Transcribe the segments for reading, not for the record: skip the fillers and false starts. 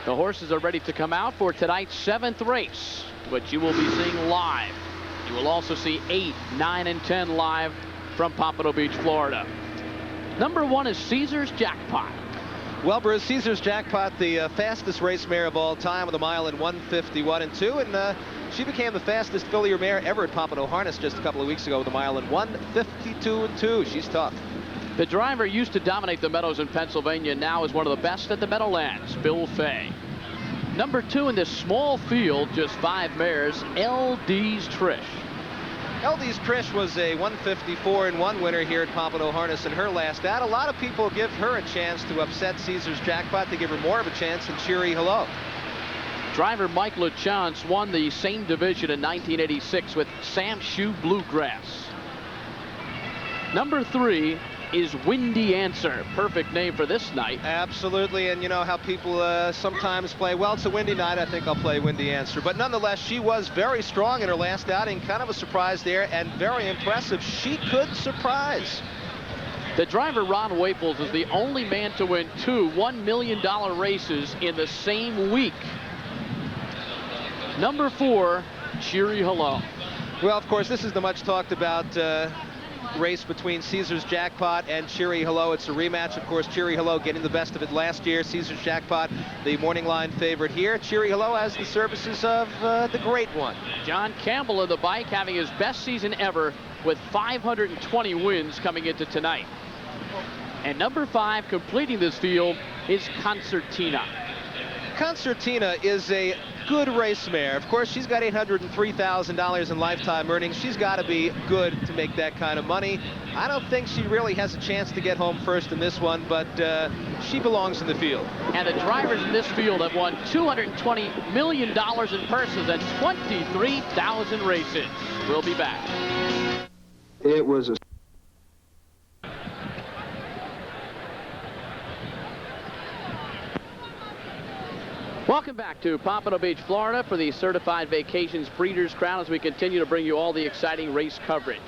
The horses are ready to come out for tonight's 7th race, which you will be seeing live. You will also see 8, 9, and 10 live from Pompano Beach, Florida. Number 1 is Casesar's Jackpot. Well, Bruce, Casesar's Jackpot, the fastest race mare of all time with a mile in 1:51 and 2, and she became the fastest filly mare ever at Pompano Harness just a couple of weeks ago with a mile in 1:52 and 2. She's tough. The driver used to dominate the meadows in Pennsylvania, now is one of the best at the Meadowlands, Bill Fay. Number 2 in this small field, just 5 mares, LD's Trish. LD's Trish was a 1:54 and 1 winner here at Pompano Harness in her last out. A lot of people give her a chance to upset Casesar's Jackpot, to give her more of a chance than Cheery Hello. Driver Mike LaChance won the same division in 1986 with Sam Shoe Bluegrass. Number 3 is Windy Answer. Perfect name for this night. Absolutely, and you know how people sometimes play, well, it's a windy night, I think I'll play Windy Answer. But nonetheless, she was very strong in her last outing, kind of a surprise there, and very impressive. She could surprise. The driver, Ron Waples, is the only man to win 2 $1 million races in the same week. Number 4, Cheery Hello. Well, of course, this is the much talked about race between Casesar's Jackpot and Cheery Hello. It's a rematch. Of course, Cheery Hello getting the best of it last year. Casesar's Jackpot, the morning line favorite here. Cheery Hello has the services of the great one. John Campbell of the bike, having his best season ever with 520 wins coming into tonight. And number 5 completing this field is Concertina. Concertina is a good race mare. Of course, she's got $803,000 in lifetime earnings. She's got to be good to make that kind of money. I don't think she really has a chance to get home first in this one, but she belongs in the field. And the drivers in this field have won $220 million in purses and 23,000 races. We'll be back. It was a Welcome back to Pompano Beach, Florida for the Certified Vacations Breeders' Crown as we continue to bring you all the exciting race coverage.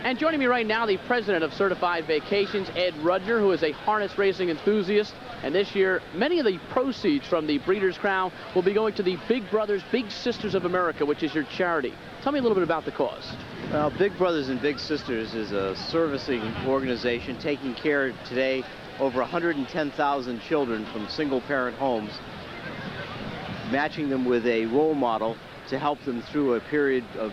And joining me right now, the president of Certified Vacations, Ed Rudner, who is a harness racing enthusiast. And this year, many of the proceeds from the Breeders' Crown will be going to the Big Brothers, Big Sisters of America, which is your charity. Tell me a little bit about the cause. Well, Big Brothers and Big Sisters is a servicing organization taking care today over 110,000 children from single-parent homes, matching them with a role model to help them through a period of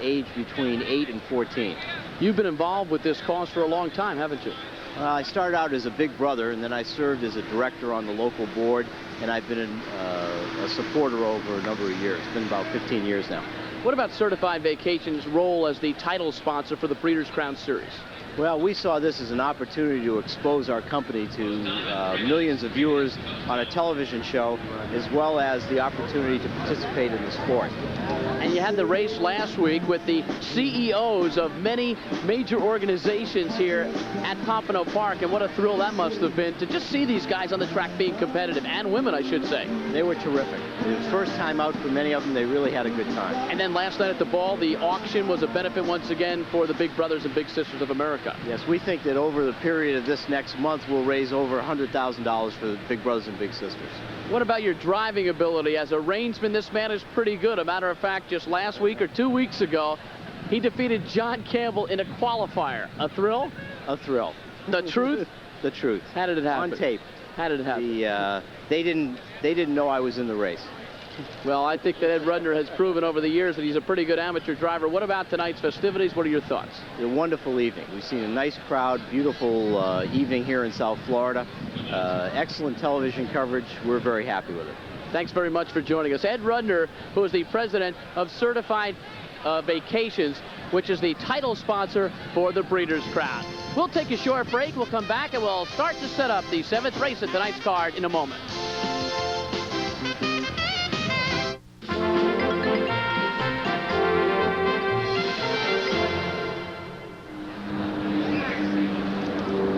age between 8 and 14. You've been involved with this cause for a long time, haven't you? I started out as a big brother, and then I served as a director on the local board, and I've been a supporter over a number of years. It's been about 15 years now. What about Certified Vacations' role as the title sponsor for the Breeders' Crown Series? Well, we saw this as an opportunity to expose our company to millions of viewers on a television show, as well as the opportunity to participate in the sport. And you had the race last week with the CEOs of many major organizations here at Pompano Park, and what a thrill that must have been to just see these guys on the track being competitive, and women, I should say. They were terrific. It was first time out for many of them. They really had a good time. And then last night at the ball, the auction was a benefit once again for the Big Brothers and Big Sisters of America. Yes, we think that over the period of this next month, we'll raise over $100,000 for the Big Brothers and Big Sisters. What about your driving ability? As a reinsman, this man is pretty good. A matter of fact, just last week or 2 weeks ago, he defeated John Campbell in a qualifier. A thrill? A thrill. The truth? The truth. How did it happen? On tape. How did it happen? They didn't know I was in the race. Well, I think that Ed Rudner has proven over the years that he's a pretty good amateur driver. What about tonight's festivities? What are your thoughts? A wonderful evening. We've seen a nice crowd, beautiful evening here in South Florida. Excellent television coverage. We're very happy with it. Thanks very much for joining us. Ed Rudner, who is the president of Certified Vacations, which is the title sponsor for the Breeders' Crown. We'll take a short break. We'll come back and we'll start to set up the 7th race of tonight's card in a moment.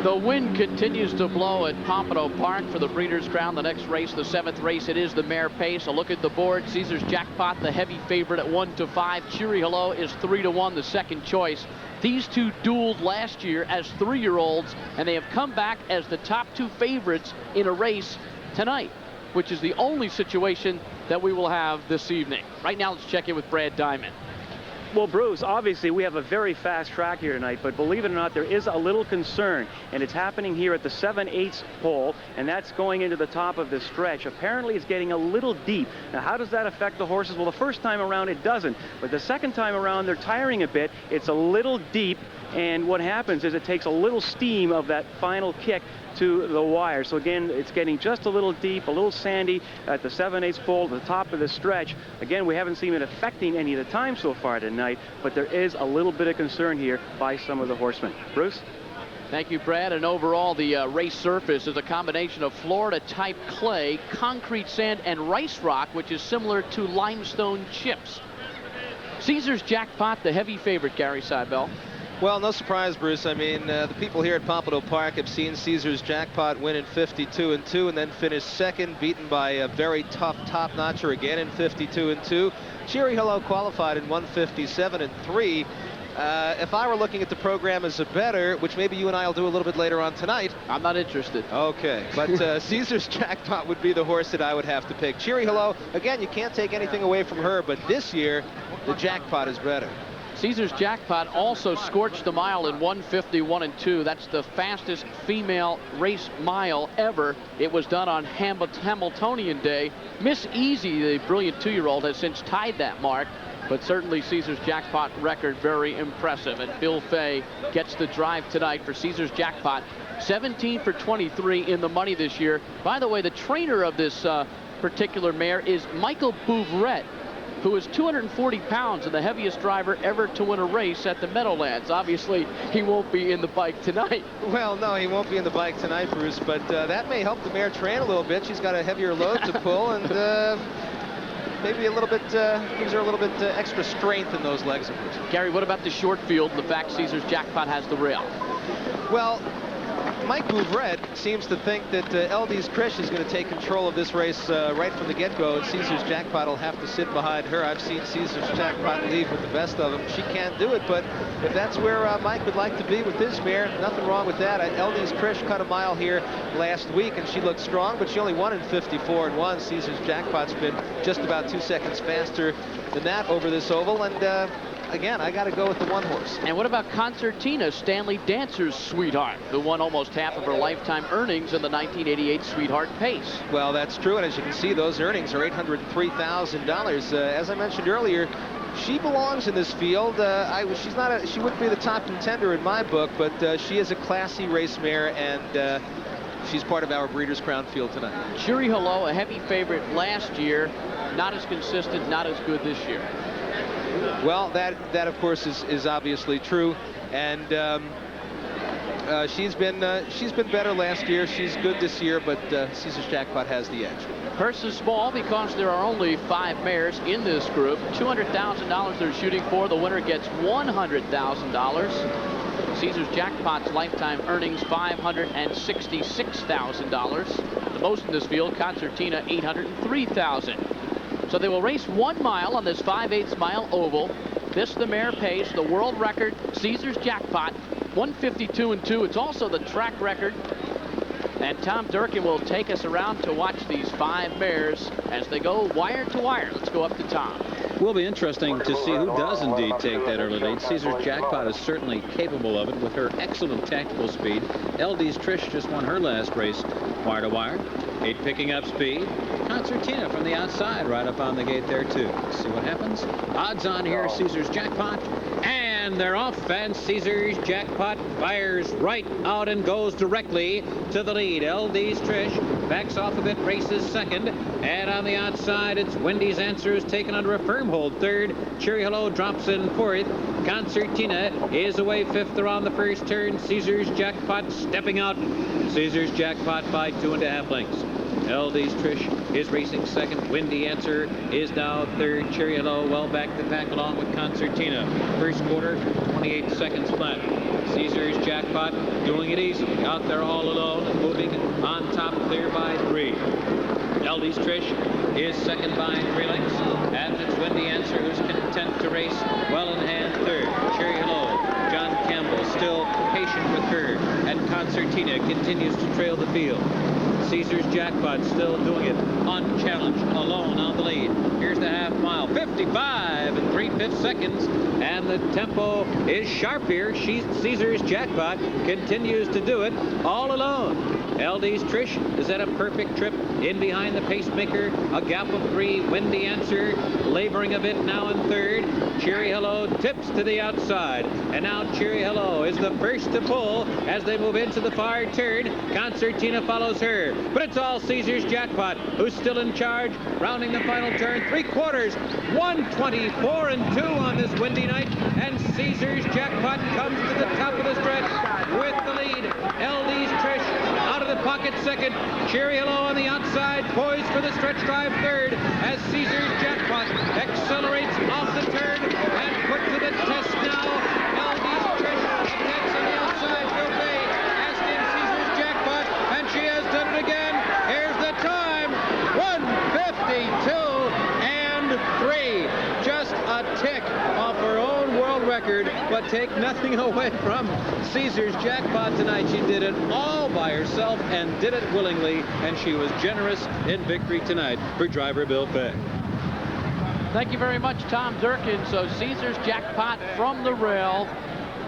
The wind continues to blow at Pompano Park for the Breeders' Crown. The next race, the 7th race, it is the Mare Pace. A look at the board. Casesar's Jackpot, the heavy favorite at 1-5. Cheery Hello is 3-1, the second choice. These two dueled last year as 3-year-olds, and they have come back as the top 2 favorites in a race tonight. which is the only situation that we will have this evening. Right now, let's check in with Brad Diamond. Well, Bruce, obviously we have a very fast track here tonight, but believe it or not, there is a little concern, and it's happening here at the 7/8 pole, and that's going into the top of the stretch. Apparently, it's getting a little deep. Now, how does that affect the horses? Well, the first time around, it doesn't, but the second time around, they're tiring a bit. It's a little deep, and what happens is it takes a little steam of that final kick to the wire. So again, it's getting just a little deep, a little sandy at the 7/8 pole, at the top of the stretch. Again, we haven't seen it affecting any of the time so far tonight, but there is a little bit of concern here by some of the horsemen. Bruce? Thank you, Brad. And overall, the race surface is a combination of Florida-type clay, concrete sand, and rice rock, which is similar to limestone chips. Caesar's Jackpot, the heavy favorite, Gary Seibel. Well, no surprise, Bruce. I mean, the people here at Pompano Park have seen Caesar's Jackpot win in 52-2 and then finish second, beaten by a very tough top-notcher again in 52-2. CHEERY Hello qualified in 157-3. If I were looking at the program as a bettor, which maybe you and I will do a little bit later on tonight. I'm not interested. Okay, but Caesar's Jackpot would be the horse that I would have to pick. CHEERY Hello, again, you can't take anything away from her, but this year, the Jackpot is better. Caesar's Jackpot also scorched the mile in 151-2. That's the fastest female race mile ever. It was done on Hamiltonian Day. Miss Easy, the brilliant 2-year-old, has since tied that mark, but certainly Caesar's Jackpot record very impressive. And Bill Fay gets the drive tonight for Caesar's Jackpot. 17 for 23 in the money this year. By the way, the trainer of this particular mare is Michael Bouvret, who is 240 pounds and the heaviest driver ever to win a race at the Meadowlands. Obviously, he won't be in the bike tonight. Well, no, he won't be in the bike tonight, Bruce, but that may help the mare train a little bit. She's got a heavier load to pull, and maybe a little bit, gives her a little bit extra strength in those legs of hers. Gary, what about the short field and the fact Caesar's Jackpot has the rail? Well, Mike Bouvret seems to think that LD's Krish is going to take control of this race right from the get-go, and Caesar's Jackpot will have to sit behind her. I've seen Caesar's Jackpot leave with the best of them. She can't do it, but if that's where Mike would like to be with this mare, nothing wrong with that. LD's Krish cut a mile here last week, and she looked strong, but she only won in 54-1. Caesar's Jackpot's been just about 2 seconds faster than that over this oval, and again, I got to go with the one horse. And what about Concertina, Stanley Dancer's sweetheart, who won almost half of her lifetime earnings in the 1988 Sweetheart Pace? Well, that's true, and as you can see, those earnings are $803,000. As I mentioned earlier, she belongs in this field. She wouldn't be the top contender in my book, but she is a classy race mare, and she's part of our Breeders' Crown field tonight. CHEERY Hello, a heavy favorite last year, not as consistent, not as good this year. Well, that of course is obviously true, and she's been better last year. She's good this year, but Caesar's Jackpot has the edge. Purse is small because there are only 5 mares in this group. $200,000 they're shooting for. The winner gets $100,000. Caesar's Jackpot's lifetime earnings $566,000. The most in this field, Concertina, $803,000. So they will race 1 mile on this 5/8 mile oval. This the mare pace, the world record, Caesar's Jackpot, 152-2. It's also the track record. And Tom Durkin will take us around to watch these 5 mares as they go wire to wire. Let's go up to Tom. Will be interesting to see who does indeed take that early lead. Caesar's Jackpot is certainly capable of it with her excellent tactical speed. LD's Trish just won her last race wire to wire. 8 picking up speed. Concertina from the outside right up on the gate there too. See what happens. Odds on here, Caesar's Jackpot. And they're off, and Caesar's Jackpot fires right out and goes directly to the lead. LD's Trish backs off a bit, races second. And on the outside, it's Wendy's Answers taken under a firm hold third. CHEERY Hello drops in fourth. Concertina is away fifth around the first turn. Caesar's Jackpot stepping out. Caesar's Jackpot by 2.5 lengths. LD's Trish is racing second. Windy Answer is now third. CHEERY Hello well back to pack along with Concertina. First quarter, 28 seconds flat. Caesar's Jackpot doing it easy. Out there all alone, moving on top, clear by 3. LD's Trish is second by 3 lengths. And it's Windy Answer who's content to race well in hand third. CHEERY Hello, John Campbell still patient with her. And Concertina continues to trail the field. Caesar's Jackpot still doing it 25 seconds, and the tempo is sharp here. Caesar's Jackpot continues to do it all alone. LD's Trish is at a perfect trip in behind the pacemaker. A gap of 3. Windy Answer laboring a bit now in third. Cheery Hello tips to the outside, and now Cheery Hello is the first to pull as they move into the far turn. Concertina follows her, but it's all Caesar's Jackpot who's still in charge, rounding the final turn. 3/4, 124-2 on this windy night, and Caesar's Jackpot comes to the top of the stretch with the lead. LD's Trish out of the pocket second. Cheery Hello on the outside, poised for the stretch drive third, as Caesar's Jackpot accelerates off the turn and put to the test now. LD's Trish attacks on the outside. Bill Bay has in Caesar's Jackpot, and she has done it again. Here's the time, 1:52.3. Just a tick off her own world record, but take nothing away from Caesar's Jackpot tonight. She did it all by herself and did it willingly, and she was generous in victory tonight for driver Bill Fay. Thank you very much, Tom Durkin. So Caesar's Jackpot from the rail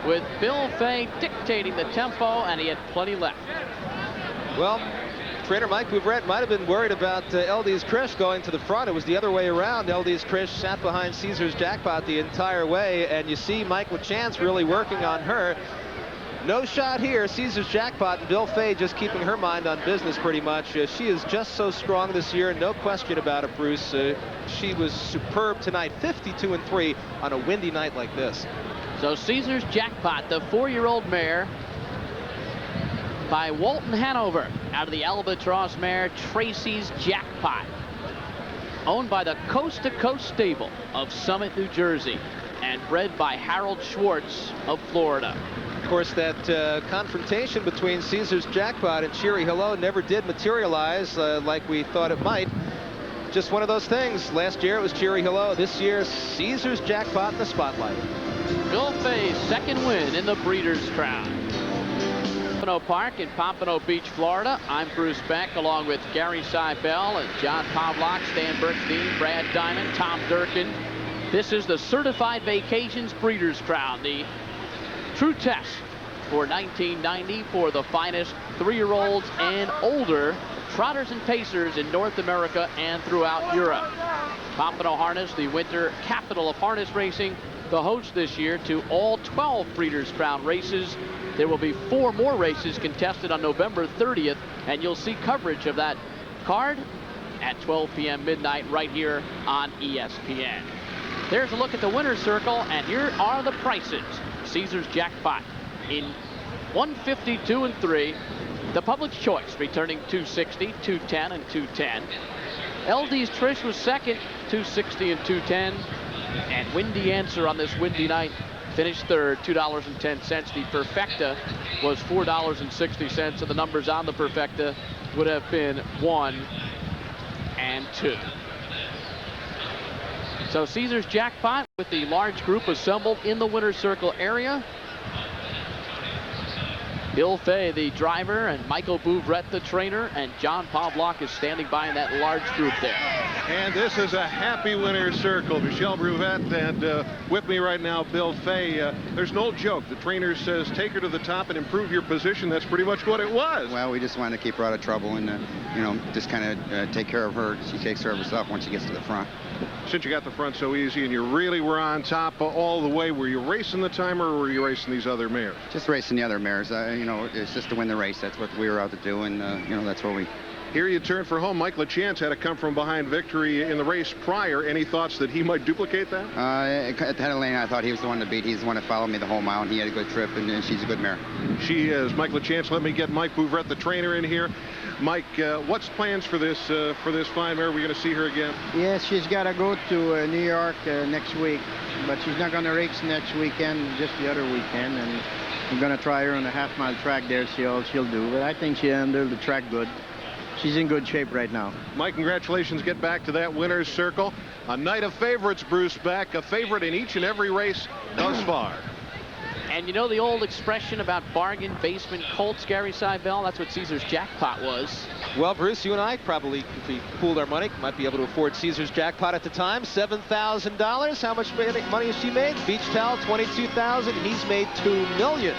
with Bill Fay dictating the tempo, and he had plenty left. Well, trainer Mike Bouvrette might have been worried about LD's Trish going to the front. It was the other way around. LD's Trish sat behind Caesar's Jackpot the entire way, and you see Mike LaChance really working on her. No shot here. Caesar's Jackpot, and Bill Fay just keeping her mind on business pretty much. She is just so strong this year, no question about it, Bruce. She was superb tonight, 52-3 on a windy night like this. So Caesar's Jackpot, the 4-year-old mare by Walton Hanover, out of the Albatross mare Tracy's Jackpot, owned by the Coast to Coast stable of Summit, New Jersey, and bred by Harold Schwartz of Florida. Of course, that confrontation between Caesar's Jackpot and Cheery Hello never did materialize like we thought it might. Just one of those things. Last year it was Cheery Hello. This year, Caesar's Jackpot in the spotlight. Bill Fay's second win in the Breeders' Crown. Pompano Park in Pompano Beach, Florida. I'm Bruce Beck, along with Gary Seibel and John Pavlock, Stan Bergstein, Brad Diamond, Tom Durkin. This is the Certified Vacations Breeders' Crown, the true test for 1990 for the finest 3-year-olds and older trotters and pacers in North America and throughout Europe. Pompano Harness, the winter capital of harness racing, the host this year to all 12 Breeders' Crown races. There will be 4 more races contested on November 30th, and you'll see coverage of that card at 12 p.m. midnight right here on ESPN. There's a look at the winner's circle, and here are the prices. Caesar's Jackpot in 152-3. The Public's Choice returning 260, 210, and 210. LD's Trish was second, 260 and 210. And Windy Answer on this windy night finished third, $2.10. The Perfecta was $4.60. So the numbers on the Perfecta would have been 1 and 2. So Caesar's Jackpot with the large group assembled in the winner's circle area. Bill Fay, the driver, and Michael Bouvrette, the trainer, and John Pavlock is standing by in that large group there. And this is a happy winner's circle. Michelle Bouvrette, and with me right now, Bill Fay. There's an old joke. The trainer says, take her to the top and improve your position. That's pretty much what it was. Well, we just wanted to keep her out of trouble and, just kind of take care of her. She takes care of herself once she gets to the front. Since you got the front so easy and you really were on top all the way, were you racing the timer or were you racing these other mares? Just racing the other mares. It's just to win the race. That's what we were out to do, and, that's what we... Here you turn for home. Mike LaChance had a come-from-behind victory in the race prior. Any thoughts that he might duplicate that? At the head of the lane, I thought he was the one to beat. He's the one that followed me the whole mile, and he had a good trip, and she's a good mare. She is. Mike LaChance, let me get Mike Bouvrette, the trainer, in here. Mike, what's plans for this fine mare? Are we going to see her again? Yes, she's got to go to New York next week, but she's not going to race next weekend, just the other weekend, and I'm going to try her on a half-mile track there, see how she'll do. But I think she'll handle the track good. She's in good shape right now. Mike, congratulations. Get back to that winner's circle. A night of favorites, Bruce Beck. A favorite in each and every race thus far. And you know the old expression about bargain basement Colts, Gary Seibel? That's what Caesar's Jackpot was. Well, Bruce, you and I probably, if we pooled our money, might be able to afford Caesar's Jackpot at the time. $7,000. How much money has she made? Beach towel, $22,000. He's made $2 million.